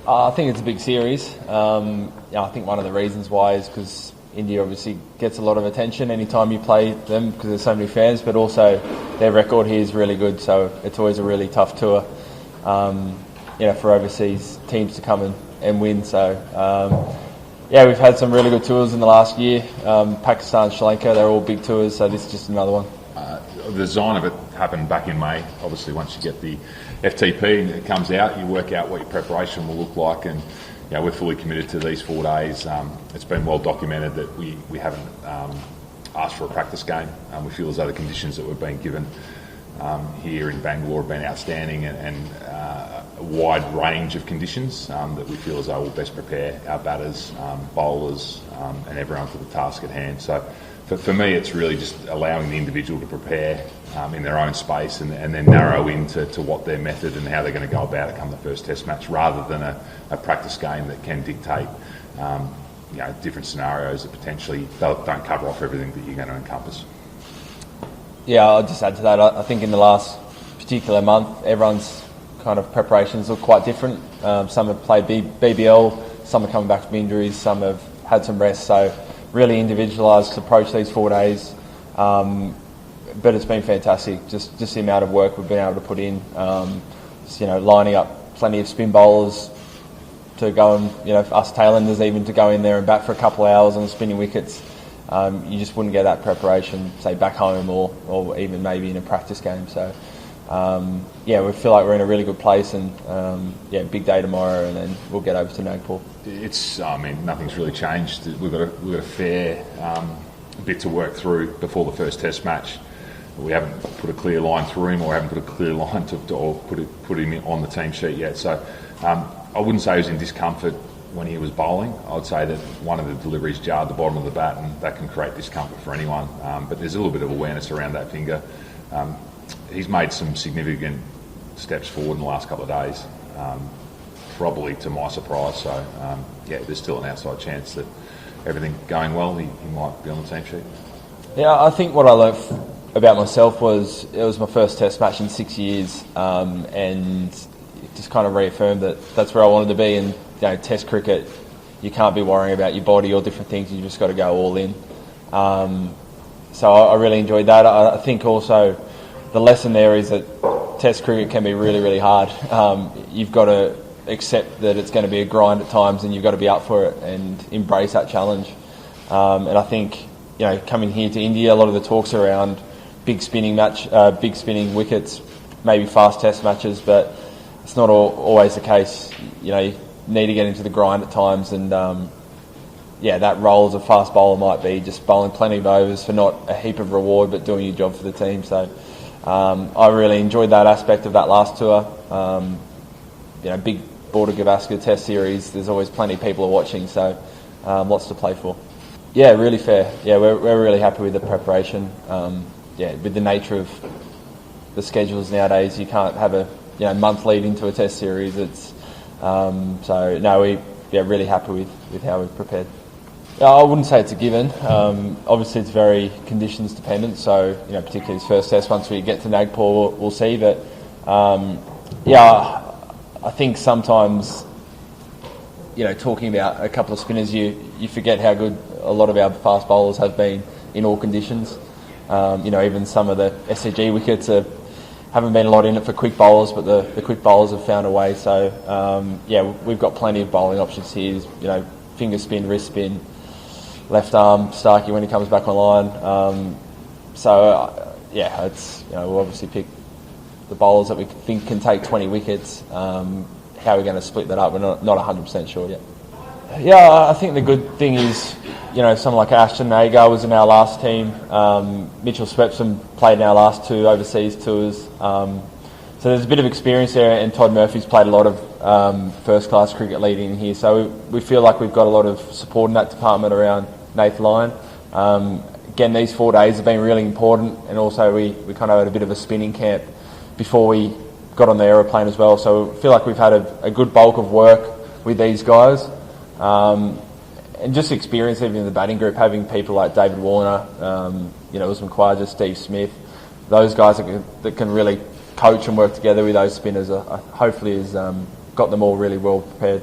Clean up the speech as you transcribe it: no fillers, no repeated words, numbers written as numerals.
I think it's a big series. I think one of the reasons why is because India obviously gets a lot of attention anytime you play them because there's so many fans, but also their record here is really good, so it's always a really tough tour for overseas teams to come and win. So we've had some really good tours in the last year. Pakistan, Sri Lanka, they're all big tours, so this is just another one. The design of it happened back in May. Obviously, once you get the FTP and it comes out, you work out what your preparation will look like, and we're fully committed to these 4 days. It's been well documented that we haven't asked for a practice game. We feel as though the conditions that we've been given here in Bangalore have been outstanding and a wide range of conditions that we feel as though will best prepare our batters, bowlers, and everyone for the task at hand. So for me, it's really just allowing the individual to prepare in their own space and then narrow into what their method and how they're going to go about it come the first Test match, rather than a practice game that can dictate different scenarios that potentially don't cover off everything that you're going to encompass. Yeah, I'll just add to that. I think in the last particular month, everyone's kind of preparations look quite different. Some have played BBL, some are coming back from injuries, some have had some rest. So really individualised approach these 4 days. But it's been fantastic, just the amount of work we've been able to put in. Lining up plenty of spin bowlers to go and, us tailenders even to go in there and bat for a couple of hours on the spinning wickets. You just wouldn't get that preparation, say, back home or even maybe in a practice game. So, we feel like we're in a really good place, and big day tomorrow, and then we'll get over to Nagpur. Nothing's really changed. We've got a fair bit to work through before the first Test match. We haven't put a clear line through him, or haven't put a clear line or put him on the team sheet yet. So I wouldn't say he was in discomfort when he was bowling. I'd say that one of the deliveries jarred the bottom of the bat, and that can create discomfort for anyone. But there's a little bit of awareness around that finger. He's made some significant steps forward in the last couple of days, probably to my surprise. So, there's still an outside chance that everything going well, he might be on the team sheet. Yeah, I think what I learnt about myself was it was my first Test match in 6 years, and just kind of reaffirmed that that's where I wanted to be. And Test cricket, you can't be worrying about your body or different things. You just got to go all in. So I really enjoyed that. I think also the lesson there is that Test cricket can be really, really hard. You've got to accept that it's going to be a grind at times, and you've got to be up for it and embrace that challenge. And I think coming here to India, a lot of the talks around big spinning wickets, maybe fast Test matches, but it's not always the case. You need to get into the grind at times, and that role as a fast bowler might be just bowling plenty of overs for not a heap of reward, but doing your job for the team. So I really enjoyed that aspect of that last tour. Big border Gavaskar Test series. There's always plenty of people are watching, so lots to play for. Yeah, really fair. Yeah, we're really happy with the preparation. With the nature of the schedules nowadays, you can't have a month lead into a Test series. It's we're really happy with how we've prepared. I wouldn't say it's a given. Obviously, it's very conditions dependent. So particularly this first Test, once we get to Nagpur, we'll see. But I think sometimes talking about a couple of spinners, you forget how good a lot of our fast bowlers have been in all conditions. Even some of the SCG wickets haven't been a lot in it for quick bowlers, but the quick bowlers have found a way. So we've got plenty of bowling options here. Finger spin, wrist spin, left arm Starkey when he comes back online. We'll obviously pick the bowlers that we think can take 20 wickets. How we're going to split that up, we're not 100% sure yet. Yeah, I think the good thing is, someone like Ashton Agar was in our last team. Mitchell Swepson played in our last 2 overseas tours. So there's a bit of experience there, and Todd Murphy's played a lot of first-class cricket leading here. So we feel like we've got a lot of support in that department around Nathan Lyon. Again, these 4 days have been really important, and also we kind of had a bit of a spinning camp before we got on the aeroplane as well. So I feel like we've had a good bulk of work with these guys. And just experience even in the batting group, having people like David Warner, Usman Khawaja, Steve Smith, those guys that can really coach and work together with those spinners, hopefully has got them all really well prepared.